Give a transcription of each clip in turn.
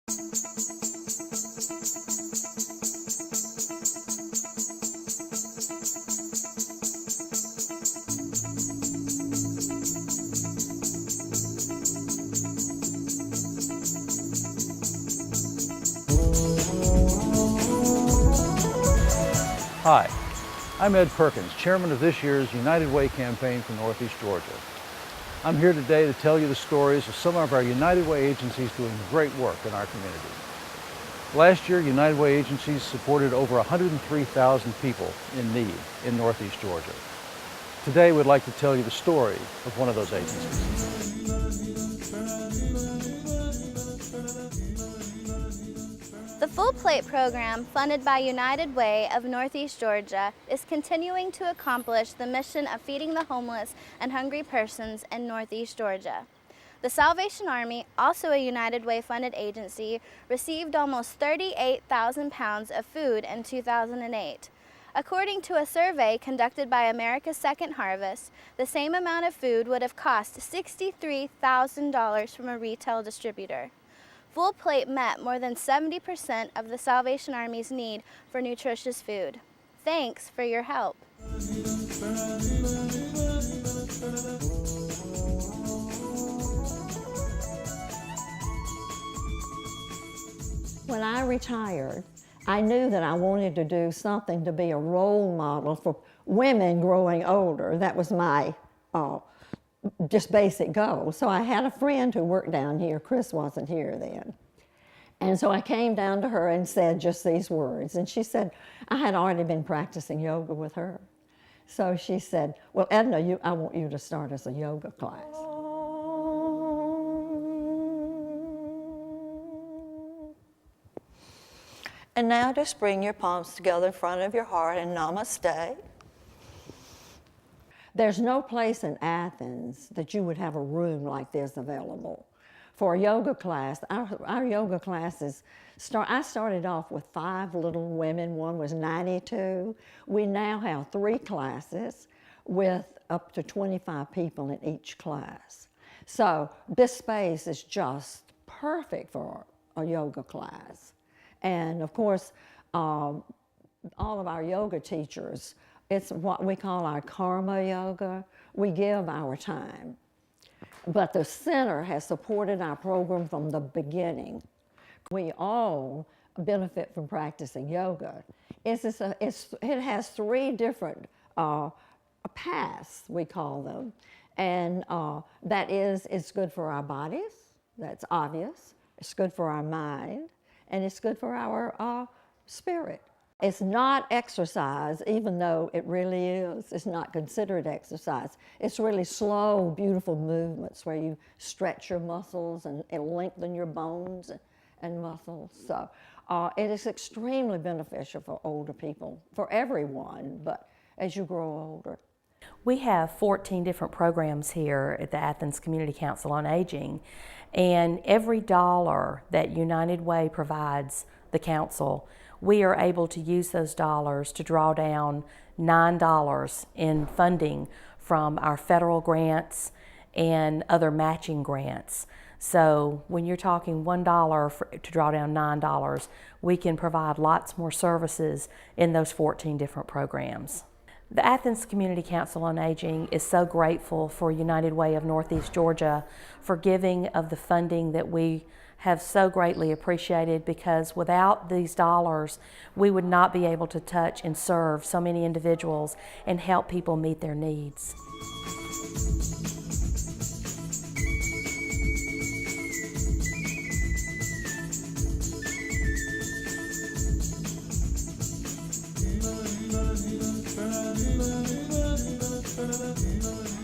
Hi, I'm Ed Perkins, chairman of this year's United Way campaign for Northeast Georgia. I'm here today to tell you the stories of some of our United Way agencies doing great work in our community. Last year, United Way agencies supported over 103,000 people in need in Northeast Georgia. Today, we'd like to tell you the story of one of those agencies. The Full Plate program, funded by United Way of Northeast Georgia, is continuing to accomplish the mission of feeding the homeless and hungry persons in Northeast Georgia. The Salvation Army, also a United Way funded agency, received almost 38,000 pounds of food in 2008. According to a survey conducted by America's Second Harvest, the same amount of food would have cost $63,000 from a retail distributor. Full Plate met more than 70% of the Salvation Army's need for nutritious food. Thanks for your help. When I retired, I knew that I wanted to do something to be a role model for women growing older. That was my just basic goal. So I had a friend who worked down here. Chris wasn't here then. And so I came down to her and said just these words. And she said, I had already been practicing yoga with her. So she said, well, Edna, I want you to start as a yoga class. And now just bring your palms together in front of your heart and namaste. There's no place in Athens that you would have a room like this available. For a yoga class, our yoga classes, I started off with 5 little women. One was 92. We now have 3 classes with up to 25 people in each class. So this space is just perfect for a yoga class. And of course, all of our yoga teachers, it's what we call our karma yoga. We give our time. But the center has supported our program from the beginning. We all benefit from practicing yoga. It has 3 different paths, we call them. And that is, it's good for our bodies, that's obvious. It's good for our mind, and it's good for our spirit. It's not exercise, even though it really is. It's not considered exercise. It's really slow, beautiful movements where you stretch your muscles and lengthen your bones and muscles. So it is extremely beneficial for older people, for everyone, but as you grow older. We have 14 different programs here at the Athens Community Council on Aging, and every dollar that United Way provides the council, we are able to use those dollars to draw down $9 in funding from our federal grants and other matching grants. So when you're talking $1 to draw down $9, we can provide lots more services in those 14 different programs. The Athens Community Council on Aging is so grateful for United Way of Northeast Georgia for giving of the funding that we have so greatly appreciated, because without these dollars, we would not be able to touch and serve so many individuals and help people meet their needs.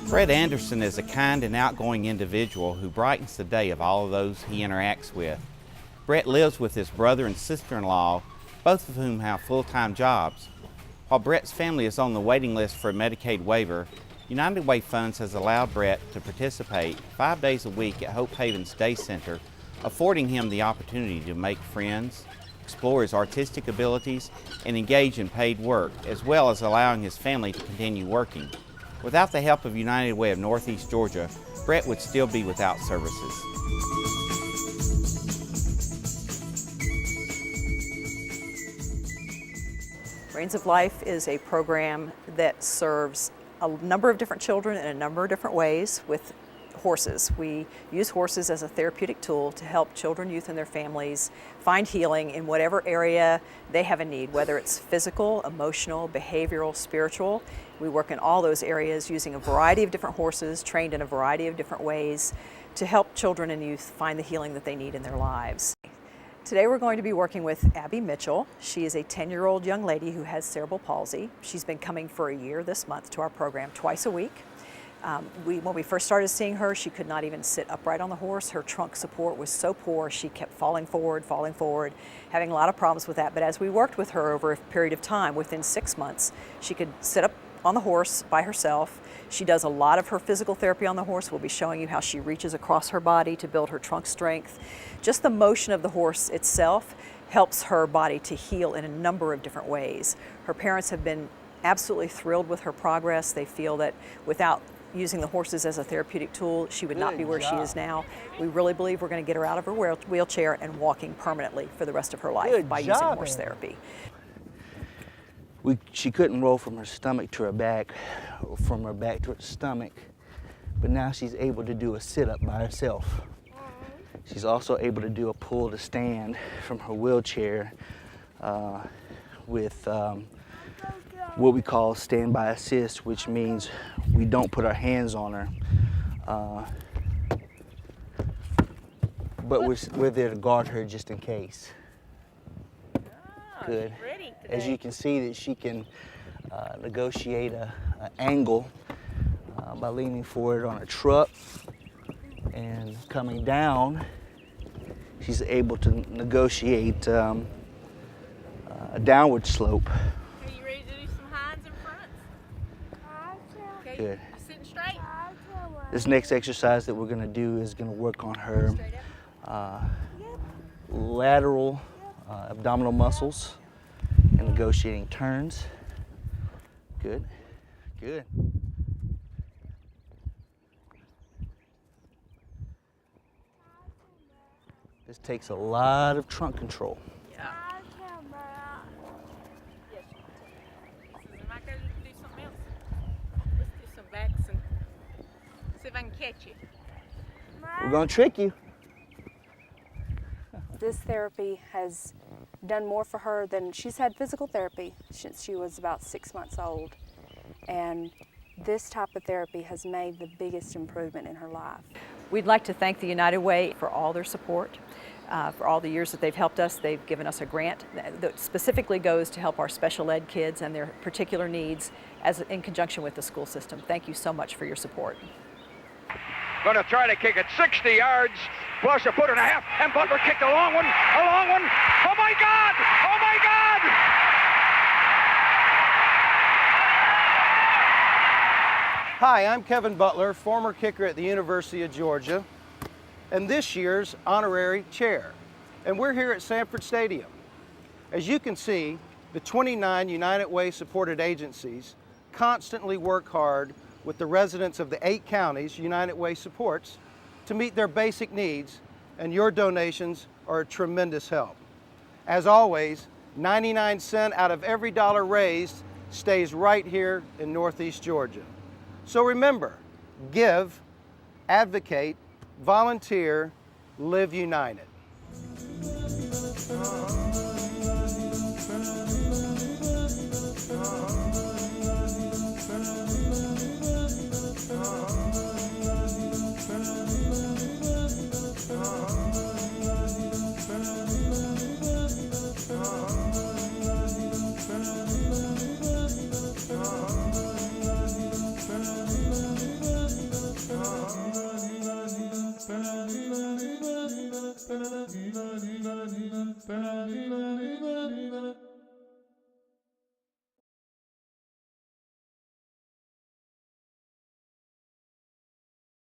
Brett Anderson is a kind and outgoing individual who brightens the day of all of those he interacts with. Brett lives with his brother and sister-in-law, both of whom have full-time jobs. While Brett's family is on the waiting list for a Medicaid waiver, United Way Funds has allowed Brett to participate 5 days a week at Hope Haven's Day Center, affording him the opportunity to make friends, explore his artistic abilities, and engage in paid work, as well as allowing his family to continue working. Without the help of United Way of Northeast Georgia, Brett would still be without services. Reins of Life is a program that serves a number of different children in a number of different ways with horses. We use horses as a therapeutic tool to help children, youth, and their families find healing in whatever area they have a need, whether it's physical, emotional, behavioral, spiritual. We work in all those areas using a variety of different horses, trained in a variety of different ways to help children and youth find the healing that they need in their lives. Today we're going to be working with Abby Mitchell. She is a 10-year-old young lady who has cerebral palsy. She's been coming for a year this month to our program twice a week. When we first started seeing her, she could not even sit upright on the horse. Her trunk support was so poor, she kept falling forward, having a lot of problems with that. But as we worked with her over a period of time, within 6 months, she could sit up on the horse by herself. She does a lot of her physical therapy on the horse. We'll be showing you how she reaches across her body to build her trunk strength. Just the motion of the horse itself helps her body to heal in a number of different ways. Her parents have been absolutely thrilled with her progress. They feel that without using the horses as a therapeutic tool, she would not be where she is now. We really believe we're going to get her out of her wheelchair and walking permanently for the rest of her life by using horse therapy. She couldn't roll from her stomach to her back, or from her back to her stomach, but now she's able to do a sit-up by herself. She's also able to do a pull to stand from her wheelchair with what we call stand-by assist, which means we don't put our hands on her, but we're there to guard her just in case. Good. As you can see, that she can negotiate an angle by leaning forward on a truck, and coming down, she's able to negotiate a downward slope. Are you ready to do some hinds and fronts? Okay. Good. Sitting straight. This next exercise that we're going to do is going to work on her lateral abdominal muscles and negotiating turns. Good, good. This takes a lot of trunk control. Yeah. Yes. Am I going to do something else? Let's do some backs and see if I can catch you. We're going to trick you. This therapy has done more for her than she's had physical therapy since she was about 6 months old. And this type of therapy has made the biggest improvement in her life. We'd like to thank the United Way for all their support, for all the years that they've helped us. They've given us a grant that specifically goes to help our special ed kids and their particular needs in conjunction with the school system. Thank you so much for your support. Going to try to kick it 60 yards, plus a foot and a half, and Butler kicked a long one, a long one. Oh my God! Oh my God! Hi, I'm Kevin Butler, former kicker at the University of Georgia, and this year's honorary chair. And we're here at Sanford Stadium. As you can see, the 29 United Way supported agencies constantly work hard with the residents of the 8 counties United Way supports to meet their basic needs, and your donations are a tremendous help. As always, 99 cents out of every dollar raised stays right here in Northeast Georgia. So remember, give, advocate, volunteer, live united. Bernardina,